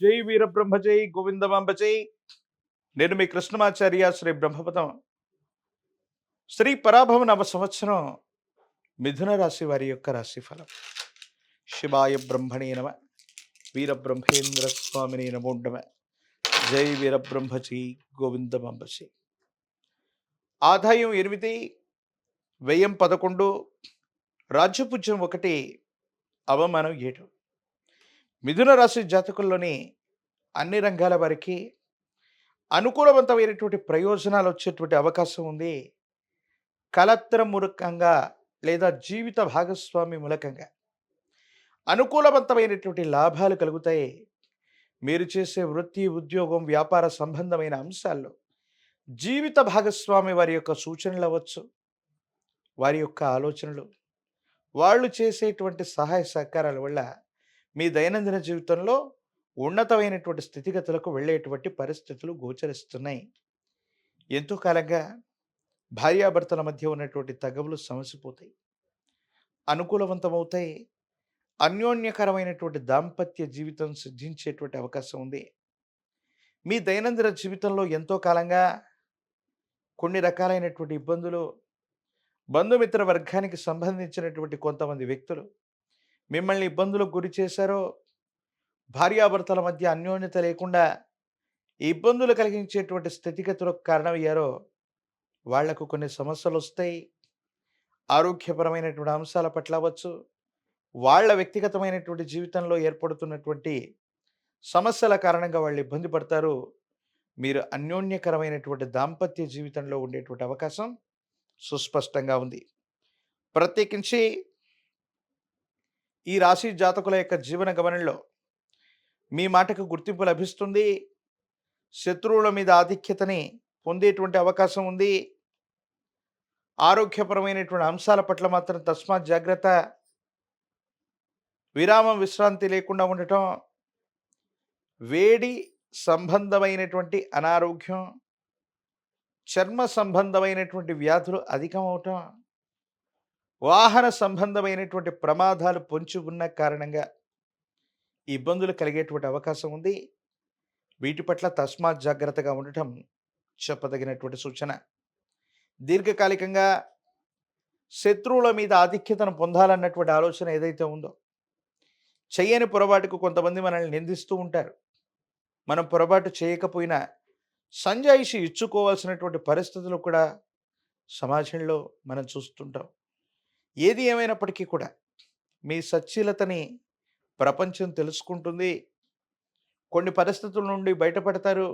జై వీరబ్రహ్మ జై గోవిందమాంబ జై. నేను మీ కృష్ణమాచార్య శ్రీ బ్రహ్మపదం. శ్రీ పరాభవ నవ సంవత్సరం మిథున రాశి వారి యొక్క రాశిఫలం. శివాయ బ్రహ్మణే నమ. వీరబ్రహ్మేంద్ర స్వామిని నమో నమ. జై వీరబ్రహ్మ జై గోవిందమాంబ జై. ఆదాయం 8, వ్యయం 11, రాజ్యపూజ్యం 1, అవమానం 7. మిథున రాశి జాతకుల్లోని అన్ని రంగాల వారికి అనుకూలవంతమైనటువంటి ప్రయోజనాలు వచ్చేటువంటి అవకాశం ఉంది. కలత్ర మూలకంగా లేదా జీవిత భాగస్వామి మూలకంగా అనుకూలవంతమైనటువంటి లాభాలు కలుగుతాయి. మీరు చేసే వృత్తి, ఉద్యోగం, వ్యాపార సంబంధమైన అంశాల్లో జీవిత భాగస్వామి వారి యొక్క సూచనలు అవ్వచ్చు, వారి యొక్క ఆలోచనలు, వాళ్ళు చేసేటువంటి సహాయ సహకారాల వల్ల మీ దైనందిన జీవితంలో ఉన్నతమైనటువంటి స్థితిగతులకు వెళ్ళేటువంటి పరిస్థితులు గోచరిస్తున్నాయి. ఎంతో కాలంగా భార్యాభర్తల మధ్య ఉన్నటువంటి తగవులు సమసిపోతాయి, అనుకూలవంతమవుతాయి. అన్యోన్యకరమైనటువంటి దాంపత్య జీవితం సిద్ధించేటువంటి అవకాశం ఉంది. మీ దైనందిన జీవితంలో ఎంతో కాలంగా కొన్ని రకాలైనటువంటి ఇబ్బందులు, బంధుమిత్ర వర్గానికి సంబంధించినటువంటి కొంతమంది వ్యక్తులు మిమ్మల్ని ఇబ్బందులకు గురి చేశారో, భార్యాభర్తల మధ్య అన్యోన్యత లేకుండా ఇబ్బందులు కలిగించేటువంటి స్థితిగతులకు కారణమయ్యారో, వాళ్లకు కొన్ని సమస్యలు వస్తాయి. ఆరోగ్యపరమైనటువంటి అంశాల పట్ల అవ్వచ్చు, వాళ్ళ వ్యక్తిగతమైనటువంటి జీవితంలో ఏర్పడుతున్నటువంటి సమస్యల కారణంగా వాళ్ళు ఇబ్బంది పడతారు. మీరు అన్యోన్యకరమైనటువంటి దాంపత్య జీవితంలో ఉండేటువంటి అవకాశం సుస్పష్టంగా ఉంది. ప్రత్యేకించి ఈ రాశి జాతకుల యొక్క జీవన గమనంలో మీ మాటకు గుర్తింపు లభిస్తుంది. శత్రువుల మీద ఆధిక్యతని పొందేటువంటి అవకాశం ఉంది. ఆరోగ్యపరమైనటువంటి అంశాల పట్ల మాత్రం తస్మాత్ జాగ్రత్త. విరామం, విశ్రాంతి లేకుండా ఉండటం, వేడి సంబంధమైనటువంటి అనారోగ్యం, చర్మ సంబంధమైనటువంటి వ్యాధులు అధికమవటం, వాహన సంబంధమైనటువంటి ప్రమాదాలు పొంచి ఉన్న కారణంగా ఇబ్బందులు కలిగేటువంటి అవకాశం ఉంది. వీటి పట్ల తస్మాత్ జాగ్రత్తగా ఉండటం చెప్పదగినటువంటి సూచన. దీర్ఘకాలికంగా శత్రువుల మీద ఆధిక్యతను పొందాలన్నటువంటి ఆలోచన ఏదైతే ఉందో, చెయ్యని పొరపాటుకు కొంతమంది మనల్ని నిందిస్తూ ఉంటారు. మనం పొరపాటు చేయకపోయినా సంజాయిషి ఇచ్చుకోవాల్సినటువంటి పరిస్థితులు కూడా సమాజంలో మనం చూస్తుంటాం. ఏది ఏమైనప్పటికీ కూడా మీ సచ్చీలతని ప్రపంచం తెలుసుకుంటుంది. కొన్ని పరిస్థితుల నుండి బయటపడతారు.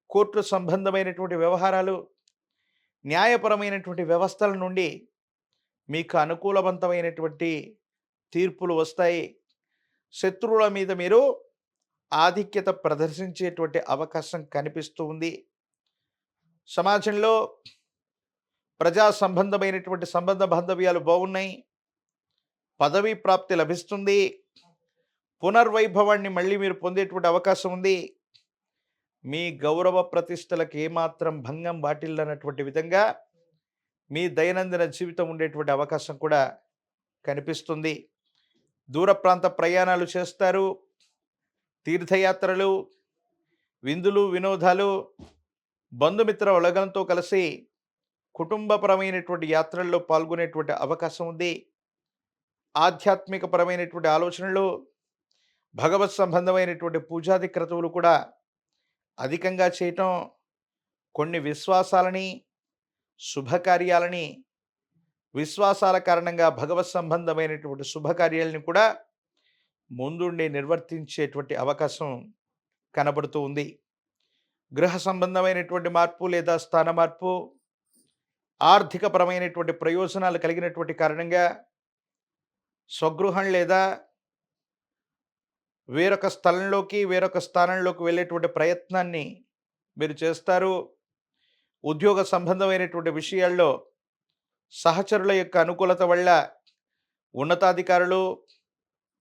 కోర్టు సంబంధమైనటువంటి వ్యవహారాలు, న్యాయపరమైనటువంటి వ్యవస్థల నుండి మీకు అనుకూలవంతమైనటువంటి తీర్పులు వస్తాయి. శత్రువుల మీద మీరు ఆధిక్యత ప్రదర్శించేటువంటి అవకాశం కనిపిస్తూ ఉంది. సమాజంలో ప్రజా సంబంధమైనటువంటి సంబంధ బాంధవ్యాలు బాగున్నాయి. పదవీ ప్రాప్తి లభిస్తుంది. పునర్వైభవాన్ని మళ్ళీ మీరు పొందేటువంటి అవకాశం ఉంది. మీ గౌరవ ప్రతిష్టలకు ఏమాత్రం భంగం వాటిల్లనటువంటి విధంగా మీ దైనందిన జీవితం ఉండేటువంటి అవకాశం కూడా కనిపిస్తుంది. దూర ప్రాంత ప్రయాణాలు చేస్తారు. తీర్థయాత్రలు, విందులు, వినోదాలు, బంధుమిత్ర ఒలగంతో కలిసి కుటుంబపరమైనటువంటి యాత్రల్లో పాల్గొనేటువంటి అవకాశం ఉంది. ఆధ్యాత్మికపరమైనటువంటి ఆలోచనలు, భగవత్ సంబంధమైనటువంటి పూజాది క్రతువులు కూడా అధికంగా చేయటం, కొన్ని విశ్వాసాలని, శుభకార్యాలని, విశ్వాసాల కారణంగా భగవత్ సంబంధమైనటువంటి శుభకార్యాలని కూడా ముందుండి నిర్వర్తించేటువంటి అవకాశం కనబడుతూ ఉంది. గృహ సంబంధమైనటువంటి మార్పు లేదా స్థాన మార్పు, ఆర్థికపరమైనటువంటి ప్రయోజనాలు కలిగినటువంటి కారణంగా స్వగృహం లేదా వేరొక స్థలంలోకి, వేరొక స్థానంలోకి వెళ్ళేటువంటి ప్రయత్నాన్ని మీరు చేస్తారు. ఉద్యోగ సంబంధమైనటువంటి విషయాల్లో సహచరుల యొక్క అనుకూలత వల్ల ఉన్నతాధికారులు,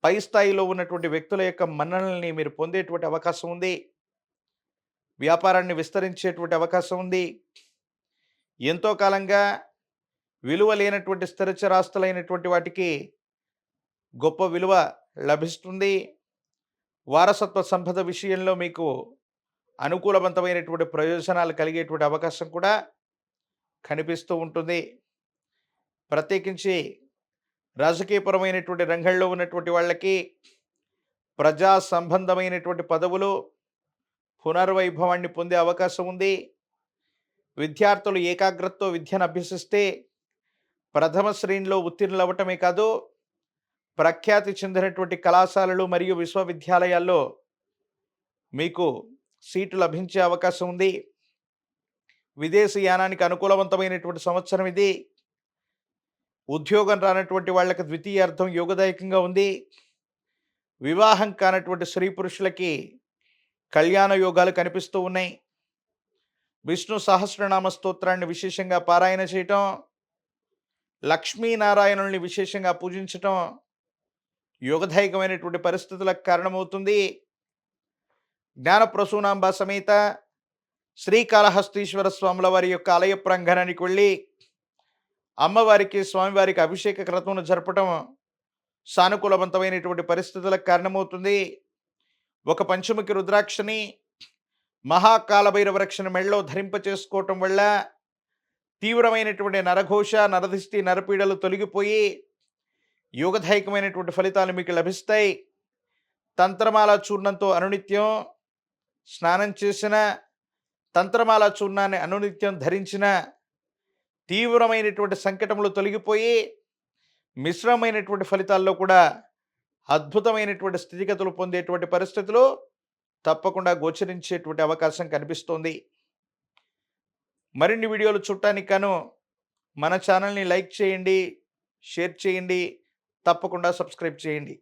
పై స్థాయిలో ఉన్నటువంటి వ్యక్తుల యొక్క మన్ననల్ని మీరు పొందేటువంటి అవకాశం ఉంది. వ్యాపారాన్ని విస్తరించేటువంటి అవకాశం ఉంది. ఎంతో కాలంగా విలువ లేనటువంటి స్థిరచరాస్తులైనటువంటి వాటికి గొప్ప విలువ లభిస్తుంది. వారసత్వ సంపద విషయంలో మీకు అనుకూలవంతమైనటువంటి ప్రయోజనాలు కలిగేటువంటి అవకాశం కూడా కనిపిస్తూ ఉంటుంది. ప్రత్యేకించి రాజకీయపరమైనటువంటి రంగంలో ఉన్నటువంటి వాళ్ళకి ప్రజా సంబంధమైనటువంటి పదవులు పునర్వైభవాన్ని పొందే అవకాశం ఉంది. విద్యార్థులు ఏకాగ్రతతో విద్యను అభ్యసిస్తే ప్రథమ శ్రేణిలో ఉత్తీర్ణులవ్వటమే కాదు, ప్రఖ్యాతి చెందినటువంటి కళాశాలలు మరియు విశ్వవిద్యాలయాల్లో మీకు సీటు లభించే అవకాశం ఉంది. విదేశీ యానానికి అనుకూలవంతమైనటువంటి సంవత్సరం ఇది. ఉద్యోగం రానటువంటి వాళ్ళకి ద్వితీయార్థం యోగదాయకంగా ఉంది. వివాహం కానటువంటి స్త్రీ పురుషులకి కళ్యాణ యోగాలు కనిపిస్తూ ఉన్నాయి. విష్ణు సహస్రనామ స్తోత్రాన్ని విశేషంగా పారాయణ చేయటం, లక్ష్మీనారాయణుల్ని విశేషంగా పూజించటం యోగదాయకమైనటువంటి పరిస్థితులకు కారణమవుతుంది. జ్ఞానప్రసూనాంబ సమేత శ్రీకాళహస్తీశ్వర స్వాముల వారి యొక్క ఆలయ ప్రాంగణానికి వెళ్ళి అమ్మవారికి స్వామివారికి అభిషేక క్రతువును జరపటం సానుకూలవంతమైనటువంటి పరిస్థితులకు కారణమవుతుంది. ఒక పంచముఖి రుద్రాక్షని మహాకాలభైరవ రక్షణ మెళ్ళలో ధరింపచేసుకోవటం వల్ల తీవ్రమైనటువంటి నరఘోష, నరదిష్టి, నరపీడలు తొలగిపోయి యోగదాయకమైనటువంటి ఫలితాలు మీకు లభిస్తాయి. తంత్రమాల చూర్ణంతో అనునిత్యం స్నానం చేసిన, తంత్రమాల చూర్ణాన్ని అనునిత్యం ధరించిన తీవ్రమైనటువంటి సంకటములు తొలగిపోయి మిశ్రమైనటువంటి ఫలితాల్లో కూడా అద్భుతమైనటువంటి స్థితిగతులు పొందేటువంటి పరిస్థితులు తప్పకుండా గోచరించేటువంటి అవకాశం కనిపిస్తోంది. మరిన్ని వీడియోలు చూడటానికి గాను మన ఛానల్ని లైక్ చేయండి, షేర్ చేయండి, తప్పకుండా సబ్స్క్రైబ్ చేయండి.